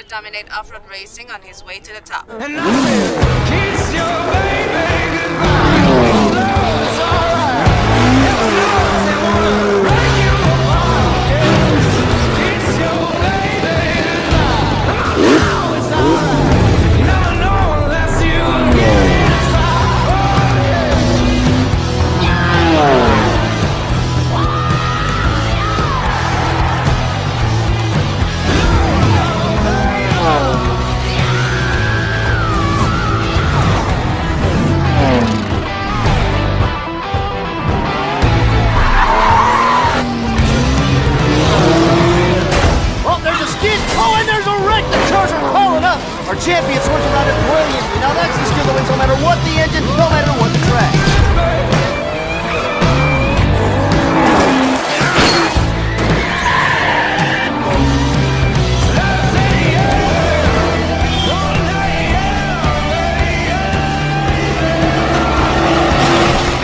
dominate off-road racing on his way to the top. And I will kiss your baby goodbye. Although it's alright. Heaven knows they wanna break you apart. Yeah. Kiss your baby goodbye. Although it's alright. You never know unless you again. It's fine. Oh, yeah. Our champion swerves around it brilliantly. Now that's the skill that wins no matter what the engine, no matter what the track.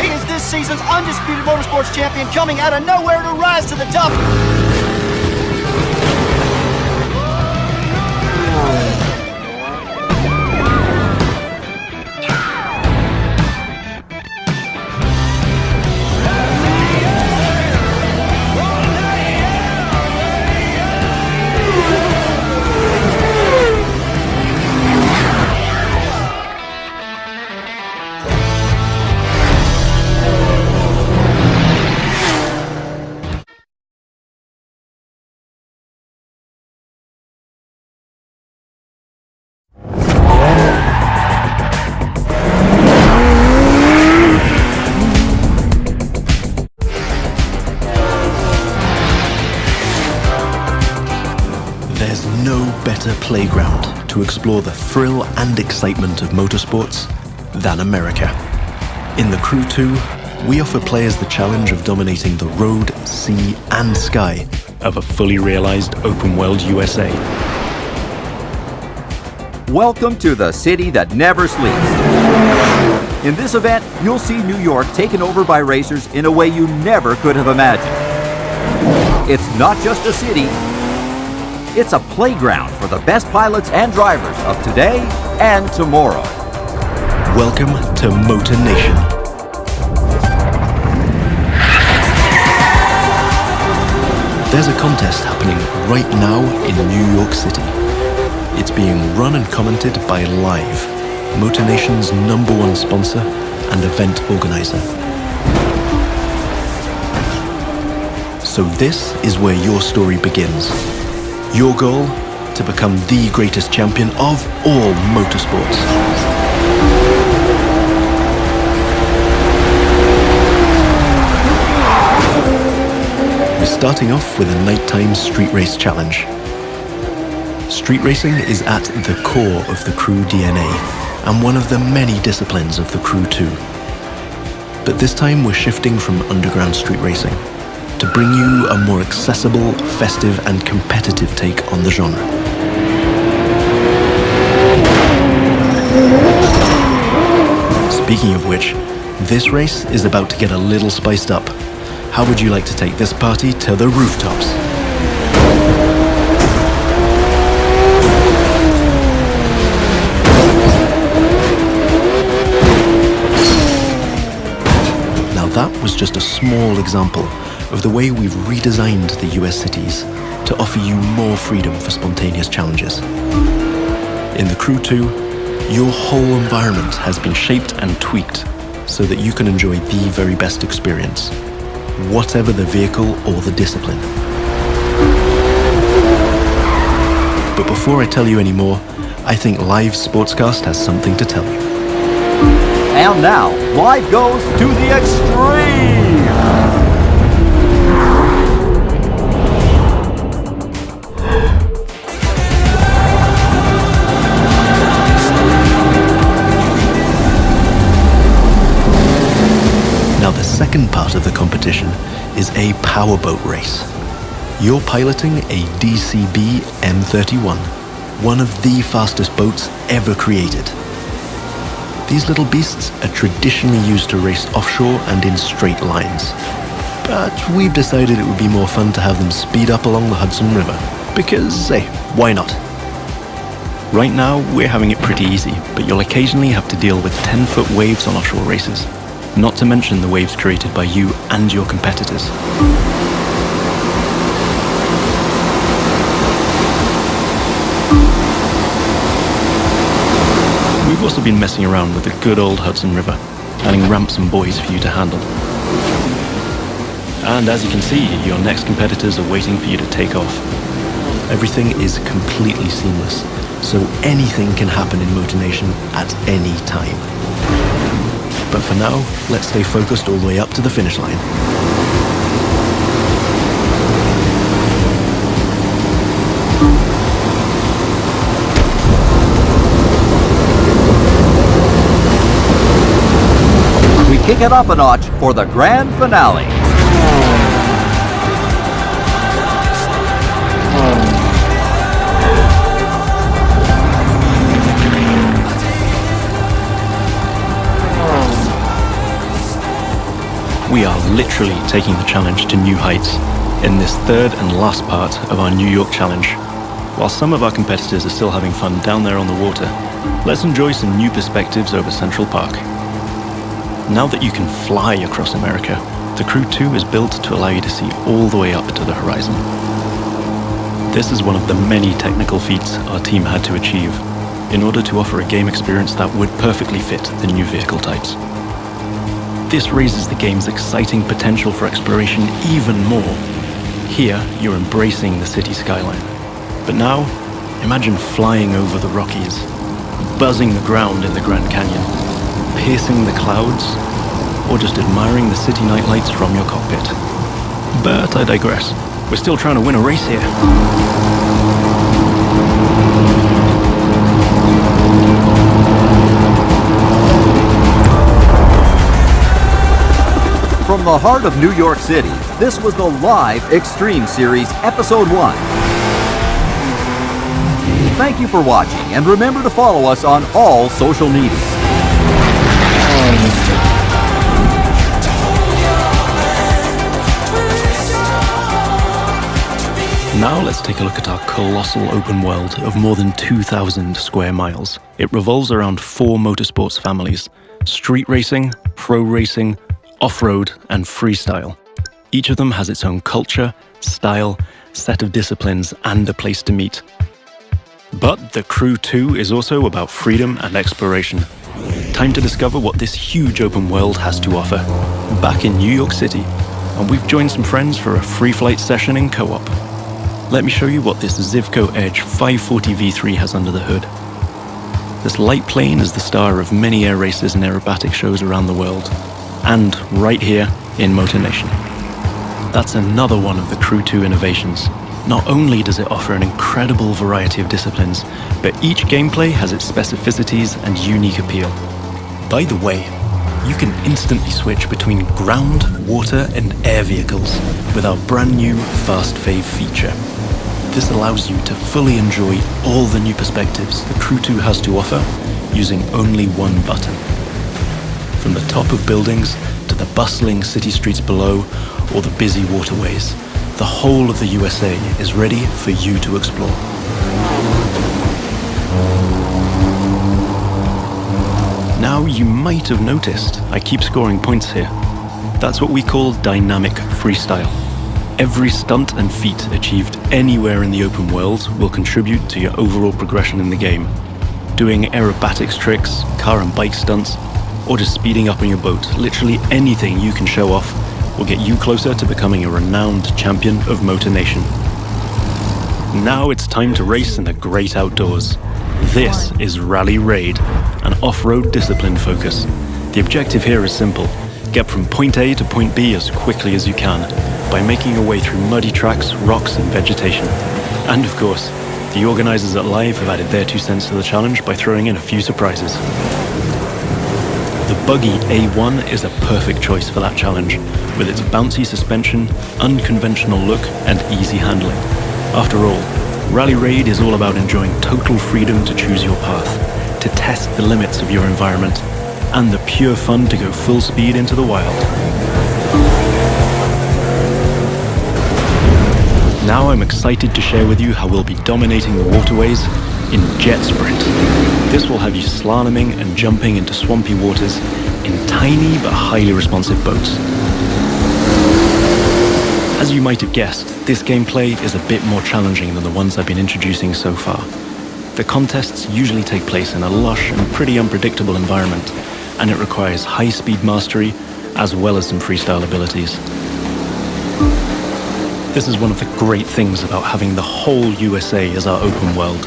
He is this season's undisputed motorsports champion, coming out of nowhere to rise to the top. There's no better playground to explore the thrill and excitement of motorsports than America. In the Crew 2, we offer players the challenge of dominating the road, sea, and sky of a fully realized open-world USA. Welcome to the city that never sleeps. In this event, you'll see New York taken over by racers in a way you never could have imagined. It's not just a city, it's a playground for the best pilots and drivers of today and tomorrow. Welcome to Motor Nation. There's a contest happening right now in New York City. It's being run and commented by Live, Motor Nation's #1 sponsor and event organizer. So this is where your story begins. Your goal? To become the greatest champion of all motorsports. We're starting off with a nighttime street race challenge. Street racing is at the core of the Crew DNA and one of the many disciplines of the Crew 2. But this time we're shifting from underground street racing to bring you a more accessible, festive and competitive take on the genre. Speaking of which, this race is about to get a little spiced up. How would you like to take this party to the rooftops? Now that was just a small example of the way we've redesigned the US cities to offer you more freedom for spontaneous challenges. In the Crew 2, your whole environment has been shaped and tweaked so that you can enjoy the very best experience, whatever the vehicle or the discipline. But before I tell you any more, I think Live Sportscast has something to tell you. And now, Live goes to the extreme! Now the second part of the competition is a powerboat race. You're piloting a DCB M31, one of the fastest boats ever created. These little beasts are traditionally used to race offshore and in straight lines. But we've decided it would be more fun to have them speed up along the Hudson River, because, hey, why not? Right now, we're having it pretty easy, but you'll occasionally have to deal with 10-foot waves on offshore races, not to mention the waves created by you and your competitors. We've also been messing around with the good old Hudson River, adding ramps and buoys for you to handle. And as you can see, your next competitors are waiting for you to take off. Everything is completely seamless, so anything can happen in MotorNation at any time. But for now, let's stay focused all the way up to the finish line. We kick it up a notch for the grand finale. We are literally taking the challenge to new heights in this third and last part of our New York Challenge. While some of our competitors are still having fun down there on the water, let's enjoy some new perspectives over Central Park. Now that you can fly across America, the Crew 2 is built to allow you to see all the way up to the horizon. This is one of the many technical feats our team had to achieve in order to offer a game experience that would perfectly fit the new vehicle types. This raises the game's exciting potential for exploration even more. Here, you're embracing the city skyline. But now, imagine flying over the Rockies, buzzing the ground in the Grand Canyon, piercing the clouds, or just admiring the city nightlights from your cockpit. But I digress. We're still trying to win a race here. From the heart of New York City, this was the live Extreme Series Episode 1. Thank you for watching, and remember to follow us on all social media. Now let's take a look at our colossal open world of more than 2,000 square miles. It revolves around 4 motorsports families: street racing, pro racing, off-road, and freestyle. Each of them has its own culture, style, set of disciplines, and a place to meet. But the Crew 2 is also about freedom and exploration. Time to discover what this huge open world has to offer. Back in New York City, and we've joined some friends for a free flight session in co-op. Let me show you what this Zivco Edge 540 V3 has under the hood. This light plane is the star of many air races and aerobatic shows around the world, and right here in MotorNation. That's another one of the Crew 2 innovations. Not only does it offer an incredible variety of disciplines, but each gameplay has its specificities and unique appeal. By the way, you can instantly switch between ground, water, and air vehicles with our brand new Fast Fave feature. This allows you to fully enjoy all the new perspectives the Crew 2 has to offer using only one button. From the top of buildings to the bustling city streets below or the busy waterways, the whole of the USA is ready for you to explore. Now you might have noticed I keep scoring points here. That's what we call dynamic freestyle. Every stunt and feat achieved anywhere in the open world will contribute to your overall progression in the game. Doing aerobatics tricks, car and bike stunts, or just speeding up on your boat, literally anything you can show off will get you closer to becoming a renowned champion of MotorNation. Now it's time to race in the great outdoors. This is Rally Raid, an off-road discipline focus. The objective here is simple: get from point A to point B as quickly as you can by making your way through muddy tracks, rocks, and vegetation. And of course, the organizers at Live have added their 2 cents to the challenge by throwing in a few surprises. The Buggy A1 is a perfect choice for that challenge, with its bouncy suspension, unconventional look, and easy handling. After all, Rally Raid is all about enjoying total freedom to choose your path, to test the limits of your environment, and the pure fun to go full speed into the wild. Now I'm excited to share with you how we'll be dominating the waterways, in Jet Sprint. This will have you slaloming and jumping into swampy waters in tiny but highly responsive boats. As you might have guessed, this gameplay is a bit more challenging than the ones I've been introducing so far. The contests usually take place in a lush and pretty unpredictable environment, and it requires high-speed mastery as well as some freestyle abilities. This is one of the great things about having the whole USA as our open world.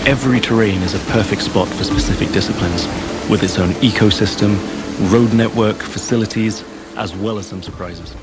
Every terrain is a perfect spot for specific disciplines, with its own ecosystem, road network, facilities, as well as some surprises.